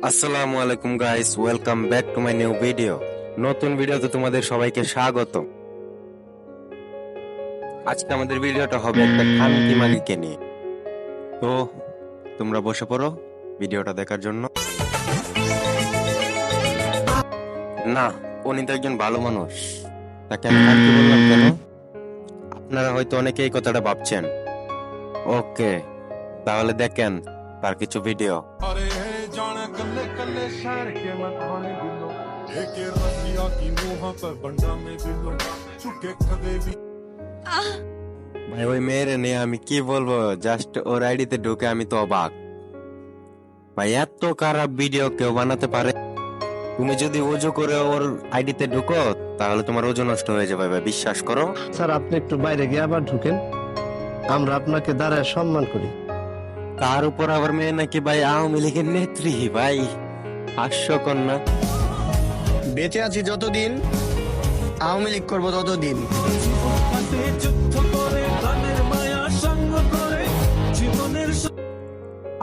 আসসালামু আলাইকুম guys, welcome back to my new video. নতুন ভিডিওতে তোমাদের সবাইকে স্বাগত। আজকে আমাদের ভিডিওটা হবে একটা খানকি মাগিকে নিয়ে। তো তোমরা বসে পড়ো ভিডিওটা দেখার জন্য। না, উনি তো একজন ভালো মানুষ, তাকে আমি খানকি বললাম কেন? আপনারা হয়তো অনেকে এই কথাটা ভাবছেন। ওকে, তাহলে দেখেন তার কিছু ভিডিও। ভাই ওই মেয়ের নিয়ে আমি কি বলবো, জাস্ট ওর আইডিতে ঢুকে আমি তো অবাক। ভাই এত খারাপ ভিডিও কেউ বানাতে পারে? তুমি যদি ওজো করে ওর আইডিতে ঢুকো তাহলে তোমার ওজন নষ্ট হয়ে যাবে ভাই, বিশ্বাস করো। স্যার, আপনি একটু বাইরে গিয়ে আবার ঢুকেন, আমরা আপনাকে দাঁড়ায় সম্মান করি। তার উপর আবার মেয়ে নাকি ভাই আওয়ামী লীগের নেত্রী। ভাই হাস্যকর না? বেঁচে আছি যতদিন, আওয়ামী লীগ করবো ততদিন।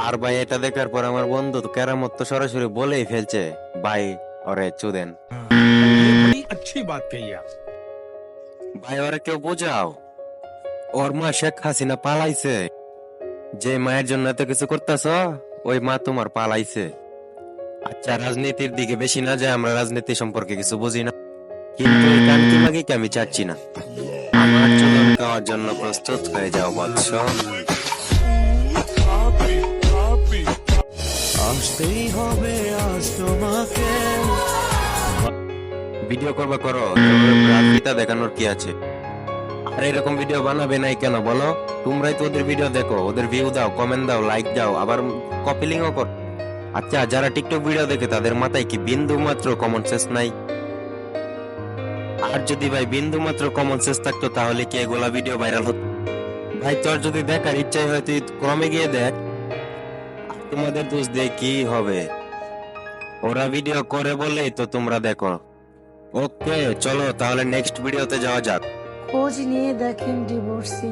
আর ভাই এটা দেখার পর আমার বন্ধু তো কেরামত তো সরাসরি বলেই ফেলছে, ভাই ওরে চুদেন। अच्छी बात कही आप। ভাই ওরে কেউ বোঝাও, ওর মা শেখ হাসিনা পালাইছে। যে মায়ের জন্য এত কিছু করতেছ, ওই মা তোমার পালাইছে। আচ্ছা, রাজনীতির দিকে বেশি না যায়, আমরা রাজনীতি সম্পর্কে কিছু বুঝি না, কিন্তু এই কানকি মাগিকে আমি চাচ্ছি না। আমার চুদন খাওয়ার জন্য প্রস্তুত হয়ে যাও বৎস। আসতেই হবে আজ তোমাকে। ভিডিও করবা করো, রাজনীতি দেখানোর কি আছে? আর এরকম ভিডিও বানাবে নাই কেন বলো? তোমরাই তো ওদের ভিডিও দেখো, ওদের ভিউ দাও, কমেন্ট দাও, লাইক দাও, আবার কপি লিংকও কর। আচ্ছা, যারা টিকটক ভিডিও দেখে তাদের মাথায় কি বিন্দু মাত্র কমন সেন্স নাই? আর যদি ভাই বিন্দু মাত্র কমন সেন্স থাকতো তাহলে কি এগুলা ভিডিও ভাইরাল হতো? ভাই তোর যদি দেখার ইচ্ছাই হয় তুই ক্রমে গিয়ে দেখ। আর তোমাদের দোষ দিয়ে কি হবে? ওরা ভিডিও করে বলেই তো তোমরা দেখো। ওকে চলো তাহলে নেক্সট ভিডিওতে যাওয়া যাক। খোঁজ নিয়ে দেখেন ডিভোর্সি।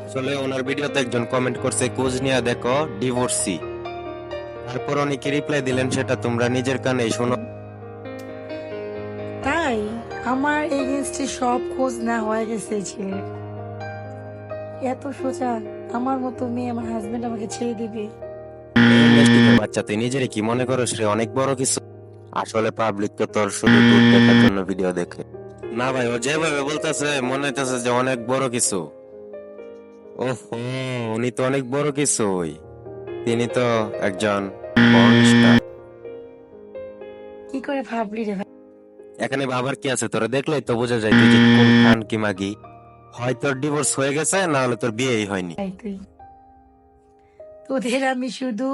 আসলে ওনার ভিডিওতে একজন কমেন্ট করছে খোঁজ নিয়ে দেখো ডিভোর্সি, তারপর অনেকে রিপ্লাই দিলেন, সেটা তোমরা নিজের কানে শোনো। তাই আমার এগেনস্টে সব খোঁজ না হয়ে গেছে ছেলে। এত সোজা আমার মতো মেয়ে আমার হাজবেন্ড আমাকে ছেড়ে দিবে? বাচ্চা তুই নিজের কি মনে করো সে অনেক বড় কিছু? আসলে পাবলিক তো তোর শুধু তোর দেখার জন্য ভিডিও দেখে। না ভাই, ও যেভাবে বলতেছে মনে হইতেছে যে অনেক বড় কিছু। ওহো, উনি তো অনেক বড় কিছুই, তিনি তো একজন porn star। কি করে ভাবলি রে ভাই? এখানে বাবার কি আছে? তোরা দেখলেই তো বোঝা যায় তুই যে কোন খান কি মাগি। হয় তোর ডিভোর্স হয়ে গেছে, না হলে তোর বিয়েই হয়নি। তুই তোদের আমি শুধু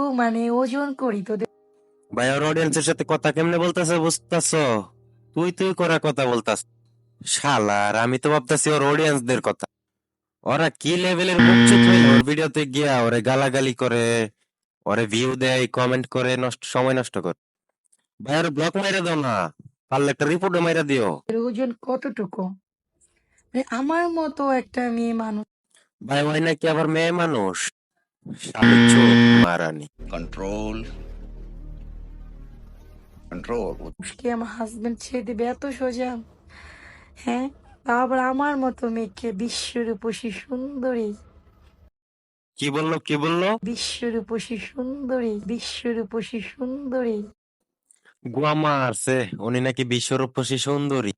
ওজন করি তোদের। ভাই ওর অডিয়েন্সের সাথে কথা কেমনে বলতেছে বুঝতেছো? তুই তুই করা কথা বলতাস। শালার, আমি তো ভাবতেছি ওর অডিয়েন্সদের কথা। ওরা কি লেভেলের মুখচুপ হইলে ওর ভিডিওতে গিয়া ওরে গালাগালি করে, ওরে ভিউ দেয়, কমেন্ট করে, সময় নষ্ট করে। ভাই ওর ব্লক মাইরা দাও না, পারলে একটা রিপোর্টও মাইরা দিও। ওজন কতটুকু? আমার মতো একটা মেয়ে মানুষ ভাই ওই নাকি আবার মেয়ে মানুষ। শালি চোখ মারানি। Control control. কে আমার হাজবেন্ড ছেড়ে দিবে এত সোজা? হ্যাঁ, তা আবার আমার মতো মেয়েকে, বিশ্বরূপসী সুন্দরী, কি বললো কি বললো? বিশ্বরূপসী সুন্দরী, বিশ্বরূপসী সুন্দরী। গুয়া মারছে, উনি নাকি বিশ্বরূপসী সুন্দরী।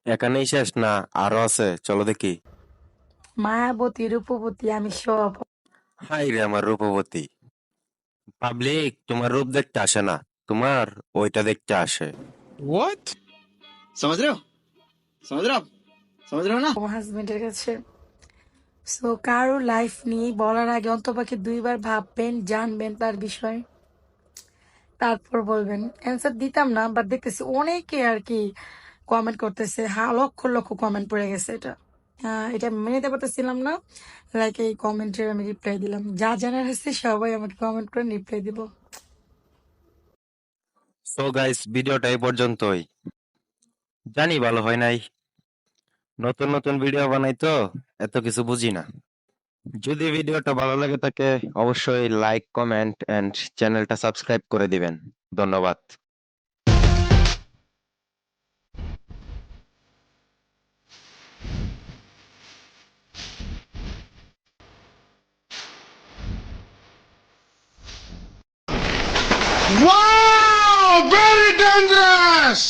এখানেই শেষ না, আরো আছে, চলো দেখি। মায়াবতী, রূপবতী, আমি সব। হাই রে আমার রূপবতী। পাবলিক তোমার রূপ দেখতে আসে না, তোমার ওইটা দেখতে আসে। What? समझ रहे हो समझ रहे हो आप समझ रहे हो ना। আমার হাজবেন্ডের কাছে। সো কারো লাইফ নিয়ে বলার আগে অন্তপক্ষে দুইবার ভাববেন, জানবেন তার বিষয়, তারপর বলবেন। অ্যান্সার দিতাম না, বাট দেখতেছি অনেকে আর কি কমেন্ট করতেছে। হ্যাঁ, লক্ষ লক্ষ কমেন্ট পড়ে গেছে। এটা মেনে নিতে পারতেছিলাম না। লাইক এই কমেন্টের আমি রিপ্লাই দিলাম। যা জানার হচ্ছে সবাই আমাকে কমেন্ট করে রিপ্লাই দিব। সো গাইস, ভিডিওটা এই পর্যন্তই। জানি ভালো হয় নাই, নতুন নতুন ভিডিও বানাই তো এত কিছু বুঝি না। যদি ভিডিওটা ভালো লাগে থাকে অবশ্যই লাইক, কমেন্ট এন্ড চ্যানেলটা সাবস্ক্রাইব করে দিবেন। ধন্যবাদ। Wow! Very dangerous!